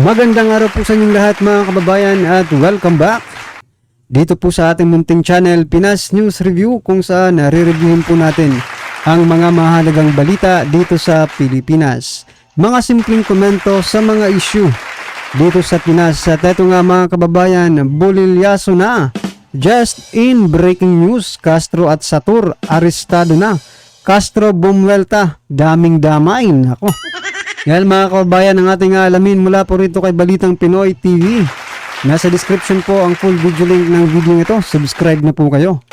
Magandang araw po sa inyong lahat mga kababayan at welcome back dito po sa ating munting channel Pinas News Review, kung saan nare-reviewin po natin ang mga mahalagang balita dito sa Pilipinas. Mga simpleng komento sa mga issue dito sa Pinas. At ito nga mga kababayan, bulilyaso na. Just in breaking news, Castro at Satur arestado na. Castro bumwelta, daming damay. Ako. Yan mga kababayan ang ating alamin mula po rito kay Balitang Pinoy TV. Nasa description po ang full video link ng video ito. Subscribe na po kayo.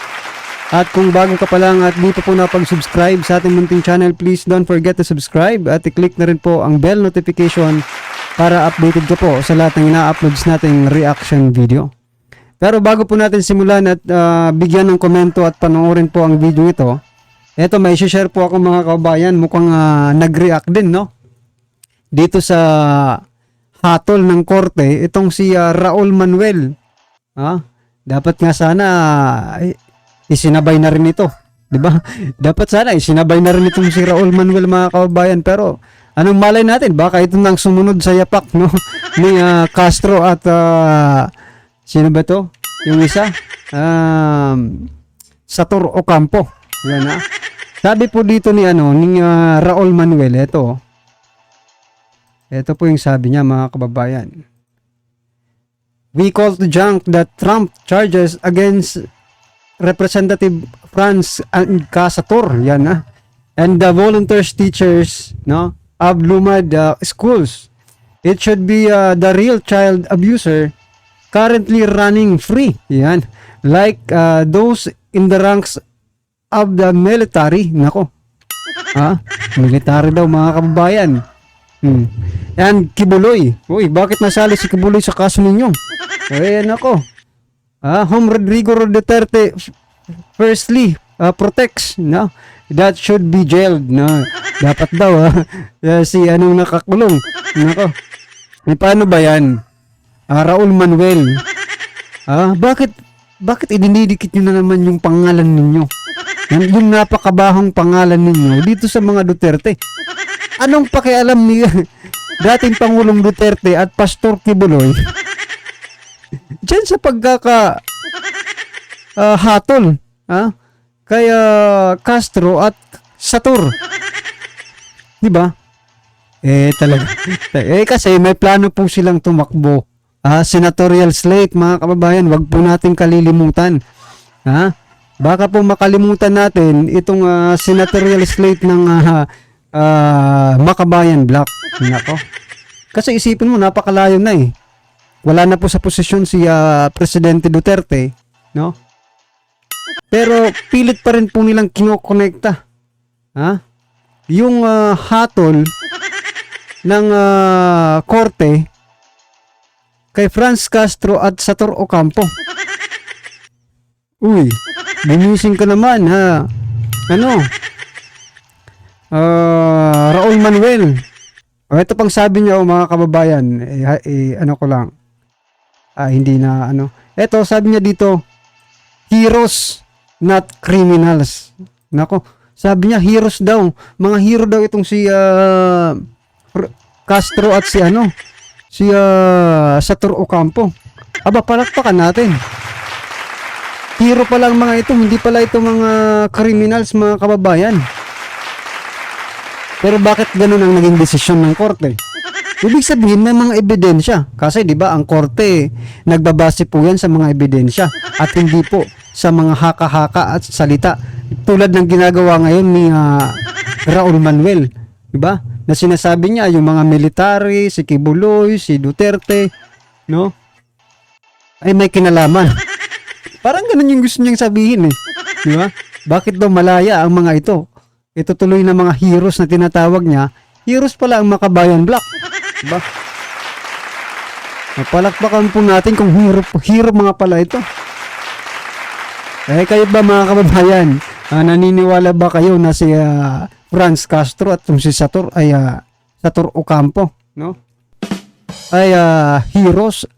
At kung bago ka pa lang at di pa po napag-subscribe sa ating munting channel, please don't forget to subscribe at i-click na rin po ang bell notification para updated ka po sa lahat ng ina-uploads nating reaction video. Pero bago po natin simulan at bigyan ng komento at panoorin po ang video ito, eto may share po ako mga kababayan, mukhang nag-react din, no? Dito sa hatol ng korte, itong si Raul Manuel. Dapat nga sana isinabay na rin ito, 'di ba? Dapat sana isinabay na rin itong si Raul Manuel mga kababayan, pero anong malay natin, baka ito nang sumunod sa yapak, no? Ni Castro at sino ba to? Yung isa? Satur Ocampo. Yan Sabi po dito ni Raul Manuel, ito po yung sabi niya mga kababayan. We call to junk the Trump charges against Representative Franz Casator, yan and the volunteers teachers, no, of Lumad schools. It should be the real child abuser currently running free, yan, like those in the ranks of the military. Nako, military daw mga kababayan. And Kibuloy. Uy, bakit nasali si Kibuloy sa kaso ninyo? Ayan ako. Home Rodrigo Duterte firstly protects, no? That should be jailed, no? Dapat daw si anong nakakulong. Nako. Paano ba yan? Raul Manuel. Bakit idinidikit nyo na naman yung pangalan ninyo? Yung napakabahong pangalan ninyo dito sa mga Duterte. Anong pakialam ni dating Pangulong Duterte at Pastor Kibuloy diyan sa pagkaka hatol kay Castro at Satur, di ba? Talaga kasi may plano po silang tumakbo. Senatorial slate mga kababayan, wag po natin kalilimutan. Baka po makalimutan natin itong senatorial slate ng Makabayan Block. Nako. Kasi isipin mo, napakalayo na Wala na po sa posisyon si Presidente Duterte, no? Pero pilit pa rin po nilang kinokonekta. Yung hatol ng korte kay Franz Castro at Satur Ocampo. Uy, bumising ka naman Raul Manuel. Ito pang sabi niya mga kababayan, ko lang. Hindi na Ito sabi niya dito, heroes not criminals. Nako, sabi niya heroes daw. Mga hero daw itong si Castro at si Satur Ocampo. Palakpakan natin. Hero pala ang mga ito, hindi pala ito mga criminals mga kababayan. Pero bakit ganun ang naging desisyon ng korte? Ibig sabihin may mga ebidensya. Kasi 'di ba ang korte nagbabase po yan sa mga ebidensya at hindi po sa mga haka-haka at salita tulad ng ginagawa ngayon ni Raul Manuel, 'di ba? Na sinasabi niya yung mga military, si Kibuloy, si Duterte, no? Ay may kinalaman. Parang ganun yung gusto niyang sabihin 'di ba? Bakit daw malaya ang mga ito? Ito tuloy na mga heroes na tinatawag niya, heroes pala ang Makabayan Block. Diba? Palakpakan po natin kung hero mga pala ito. Kayo ba mga kababayan, naniniwala ba kayo na si Franz Castro at si Satur ay Satur Ocampo, no? Ay heroes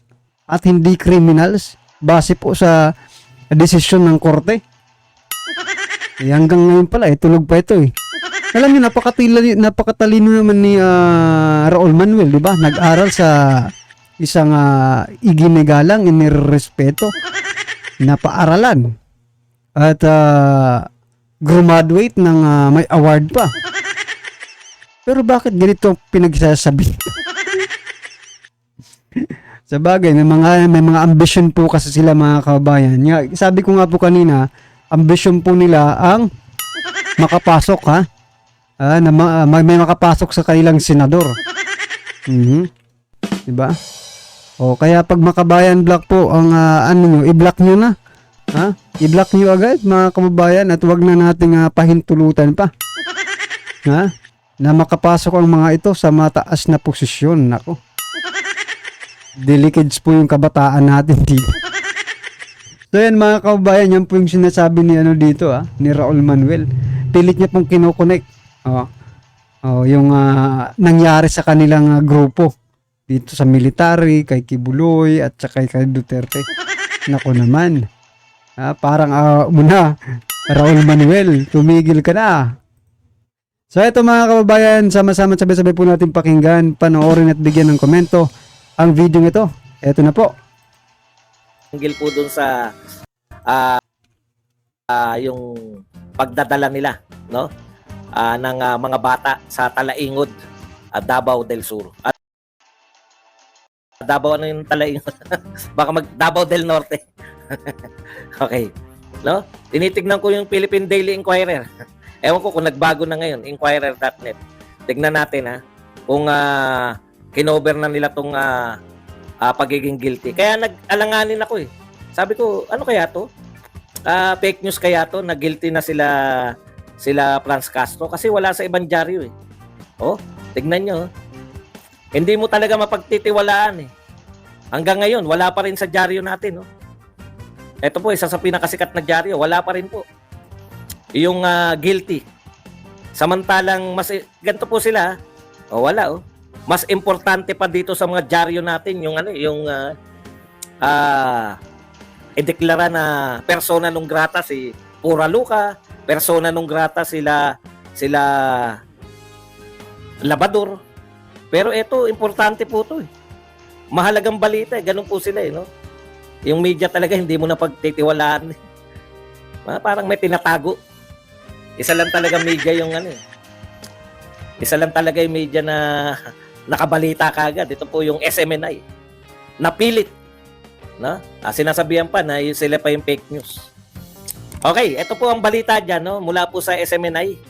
at hindi criminals base po sa desisyon ng korte? Hanggang ngayon pala, tulog pa ito Alam niyo, napakatalino naman ni Raul Manuel, di ba? Nag-aral sa isang iginigalang, inirespeto na paaralan. At graduate ng may award pa. Pero bakit ganito pinagsasabi? Sa bagay, may mga ambition po kasi sila mga kababayan. Sabi ko nga po kanina, ambition po nila ang makapasok may makapasok sa kanilang senador. Diba? O kaya pag Makabayan Block po ang i-block nyo na. I-block nyo agad mga kababayan at wag na nating pahintulutan pa. Na makapasok ang mga ito sa mataas na posisyon. Nako. Delicades po yung kabataan natin dito. So yan mga kababayan, yan po yung sinasabi ni dito ni Raul Manuel. Pilit niya pong kinokonek yung nangyari sa kanilang grupo dito sa military, kay Kibuloy at saka kay Duterte. Nako naman. Parang muna, Raul Manuel, tumigil ka na. So ito mga kababayan, sama-sama sabay-sabay po natin pakinggan, panoorin at bigyan ng komento ang video ito. Ito na po. Hinggil po dun sa yung pagdadala nila, no? Ng mga bata sa Talaingod at Davao del Sur. At Davao yung Talaingod? Baka Davao del Norte. Okay. No? Tinitignan ko yung Philippine Daily Inquirer. Ewan ko kung nagbago na ngayon, inquirer.net. Tignan natin kung kinover na nila tong pagiging guilty. Kaya nag-alanganin ako eh. Sabi ko, ano kaya to? Fake news kaya to na guilty na sila Franz Castro kasi wala sa ibang dyaryo eh. Tignan nyo. Hindi mo talaga mapagtitiwalaan eh. Hanggang ngayon, wala pa rin sa dyaryo natin. Ito po, isa sa pinakasikat na dyaryo, wala pa rin po. Yung guilty. Samantalang, ganito po sila. Wala. Mas importante pa dito sa mga dyaryo natin, yung ideklara na persona non grata si Pura Luca, persona non grata sila Labador. Pero ito, importante po ito eh. Mahalagang balita eh. Ganun po sila eh, no? Yung media talaga hindi mo na pagtitiwalaan. Parang may tinatago. Isa lang talaga media yung Isa lang talaga yung media na nakabalita kagad. Ito po yung SMNI. Napilit. No? Sinasabihan pa na sila pa yung fake news. Okay, ito po ang balita dyan, no? Mula po sa SMNI.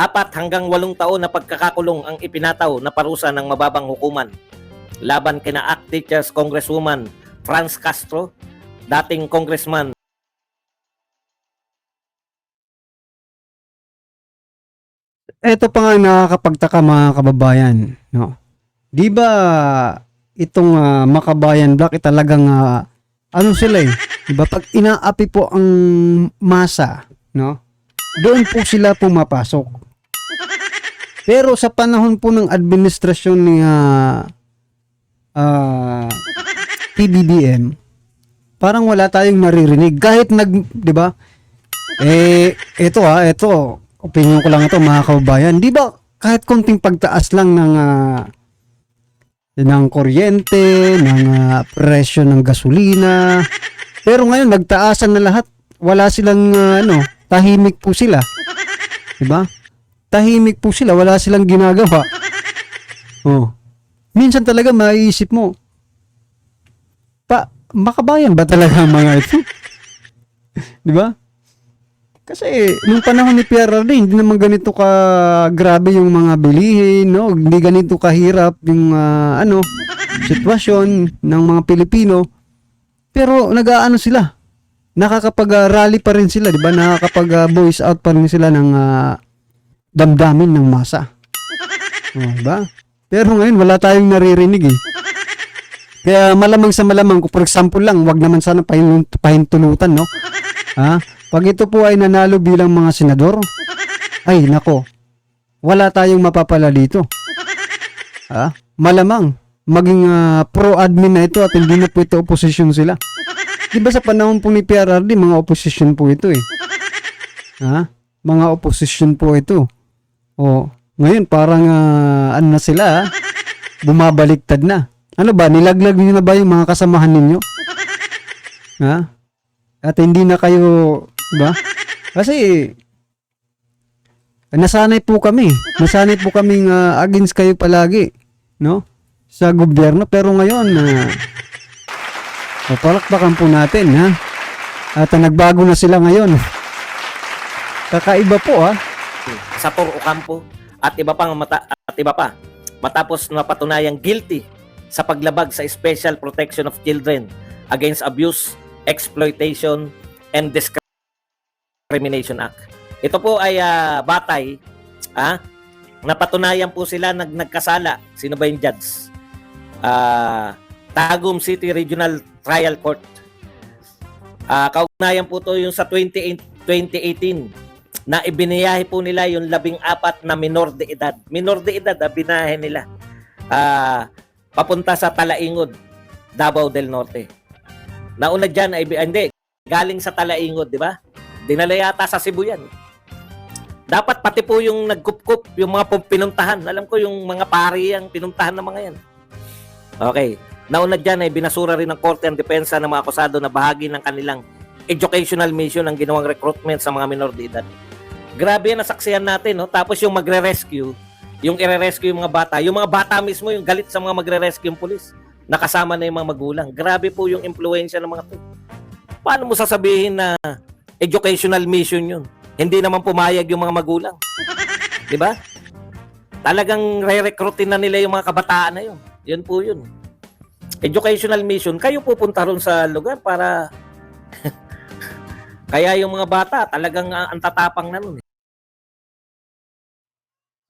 4 hanggang 8 taon na pagkakakulong ang ipinataw na parusa ng mababang hukuman laban kina Activities Congresswoman Franz Castro, dating congressman. Ito pa nga nakakapagtaka mga kababayan, no? Di ba itong Makabayan Block talagang sila eh? Di ba pag inaapi po ang masa, no? Doon po sila pumapasok. Pero sa panahon po ng administrasyon ni PBBM, parang wala tayong naririnig kahit di ba? Ito opinion ko lang ito mga kababayan. Di ba kahit konting pagtaas lang ng kuryente, ng presyo ng gasolina, pero ngayon nagtaasan na lahat. Wala silang tahimik po sila. Di ba? Tahimik po sila, wala silang ginagawa. Minsan talaga maiisip mo, makabayan ba talaga ang mga ito? Di ba? Kasi nung panahon ni PRRD, hindi naman ganito ka grabe yung mga bilihin, no? Hindi ganito kahirap yung sitwasyon ng mga Pilipino. Pero nag-aano sila? Nakakapag-rally pa rin sila, di ba? Nakakapag-voice out pa rin sila ng damdamin ng masa. Di ba? Pero ngayon wala tayong naririnig eh. Kaya malamang sa malamang, kung for example lang, wag naman sana pahintulutan, no? Pag ito po ay nanalo bilang mga senador, ay nako, wala tayong mapapala dito. Malamang, maging pro-admin na ito at hindi na po ito opposition sila. Diba sa panahon po ni PRRD, mga opposition po ito eh. Mga opposition po ito. O, ngayon parang ano na sila, bumabaliktad na. Ano ba, nilaglag niyo na ba yung mga kasamahan ninyo? Ha? At hindi na kayo, ba? Kasi, nasanay po kami. Nasanay po kaming against kayo palagi, no? Sa gobyerno. Pero ngayon, palakpakan po natin, ha? At nagbago na sila ngayon. Kakaiba po, ha? Sa Toro Ocampo at iba pa matapos napatunayang guilty sa paglabag sa Special Protection of Children Against Abuse, Exploitation, and Discrimination Act. Ito po ay batay, napatunayan po sila nagkasala. Sino ba yung judge? Tagum City Regional Trial Court. Kaugnayan po to yung sa 2018 na ibiniyahe po nila yung 14 na minor de edad. Minor de edad, binahe nila. Papunta sa Talaingod, Davao del Norte. Nauna dyan, hindi, galing sa Talaingod, di ba? Dinala yata sa Cebu yan. Dapat pati po yung nagkup-kup, yung mga pinuntahan. Alam ko yung mga pari ang pinuntahan ng mga yan. Okay. Nauna dyan ay binasura rin ng Korte ang depensa ng mga akusado na bahagi ng kanilang educational mission ang ginawang recruitment sa mga minor de edad. Grabe yan nasaksihan natin, no? Tapos yung magre-rescue, yung i-rescue yung mga bata mismo, yung galit sa mga magre-rescue yung pulis. Nakasama na yung mga magulang. Grabe po yung impluensya ng mga to. Paano mo sasabihin na educational mission yun? Hindi naman pumayag yung mga magulang. Di ba? Talagang re-recruitin na nila yung mga kabataan na yun. Yun po yun. Educational mission, kayo pupunta ron sa lugar para kaya yung mga bata talagang ang tatapang na nun.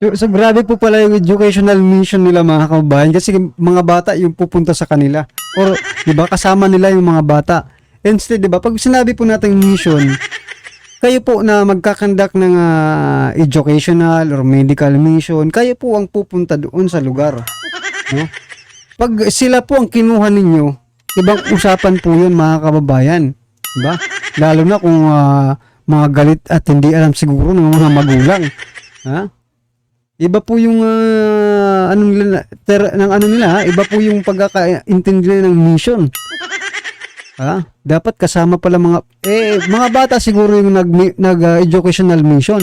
So, grabe po pala yung educational mission nila mga kababayan kasi mga bata yung pupunta sa kanila. Or, di ba, kasama nila yung mga bata. Instead, di ba, pag sinabi po natin mission, kayo po na magkakandak ng educational or medical mission, kayo po ang pupunta doon sa lugar. No? Pag sila po ang kinuha ninyo, ibang usapan po yun mga kababayan. Diba? Lalo na kung mga galit at hindi alam siguro ng mga magulang. Ha? Iba po yung iba po yung pagkakaintindi nila ng mission. Ha? Dapat kasama pala mga bata siguro yung nag-educational mission.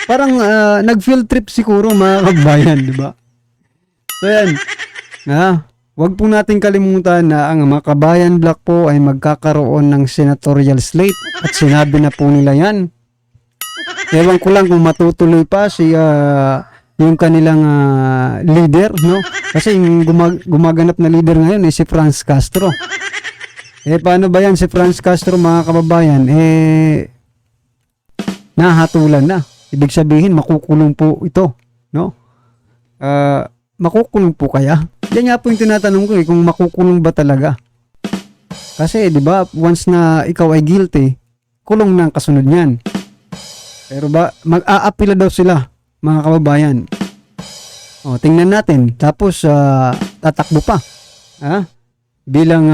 Parang nag-field trip siguro mga kabayan, di ba? So yan. Huwag po natin kalimutan na ang mga kabayan block po ay magkakaroon ng senatorial slate at sinabi na po nila yan. Ewan ko lang kung matutuloy pa yung kanilang leader, no? Kasi yung gumaganap na leader ngayon ay si Franz Castro. Paano ba yan si Franz Castro mga kababayan? Nahatulan na. Ibig sabihin makukulong po ito, no? Makukulong po kaya? Yan nga po yung tinatanong ko kung makukulong ba talaga. Kasi 'di ba, once na ikaw ay guilty, kulong na ang kasunod niyan. Pero ba mag-aapila daw sila, mga kababayan. Tingnan natin. Tapos tatakbo pa. Bilang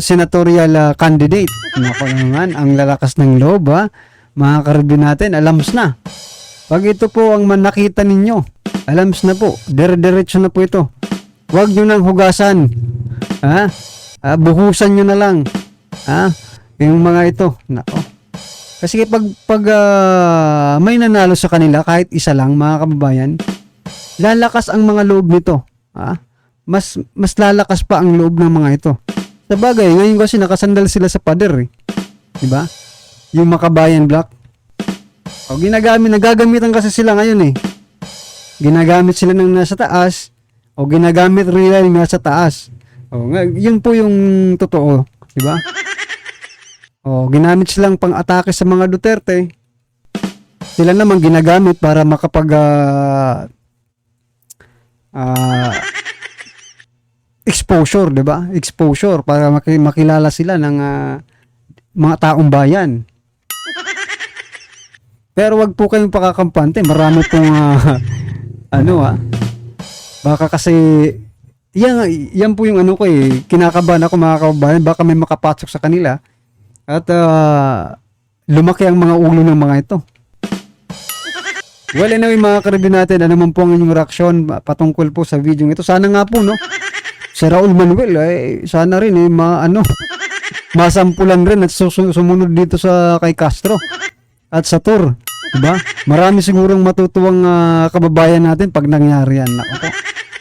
senatorial candidate. Nako naman, ang lalakas ng loob, mga karibin natin, alams na. Pag ito po ang nakita ninyo, alams na po, dire-diretso na po ito. Huwag nyo nang hugasan. Buhusan nyo na lang. Yung mga ito. Nako. Kasi pag may nanalo sa kanila, kahit isa lang, mga kababayan, lalakas ang mga loob nito. Mas lalakas pa ang loob ng mga ito. Sa bagay, ngayon kasi nakasandal sila sa pader. Diba? Yung Makabayan Block. Nagagamitan kasi sila ngayon ginagamit sila ng nasa taas o ginagamit nila yung nasa taas. Yun po yung totoo, di ba? Ginamit silang pang-atake sa mga Duterte. Sila naman ginagamit para makapag exposure, di ba? Exposure para makilala sila ng mga taong bayan. Pero wag po kayong pakakampante. Marami pong baka kasi yan po yung ko kinakabahan ako mga kababayan, baka may makapasok sa kanila at lumaki ang mga ulo ng mga ito. Well, anyway mga karibin natin, ano man po ang inyong reaksyon patungkol po sa video ito. Sana nga po, no? Si Raul Manuel, sana rin, masampulan rin at sumunod dito sa kay Castro at sa tour. Diba? Marami sigurong matutuwang kababayan natin pag nangyari yan. Nako po.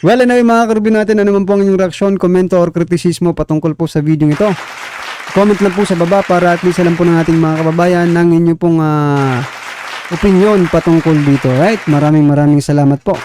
Well, anyway mga karibin natin, ano man po ang inyong reaksyon, komento or kritisismo patungkol po sa video ito. Comment lang po sa baba para at least alam po ng ating mga kababayan ng inyo pong opinion patungkol dito. Right? Maraming salamat po.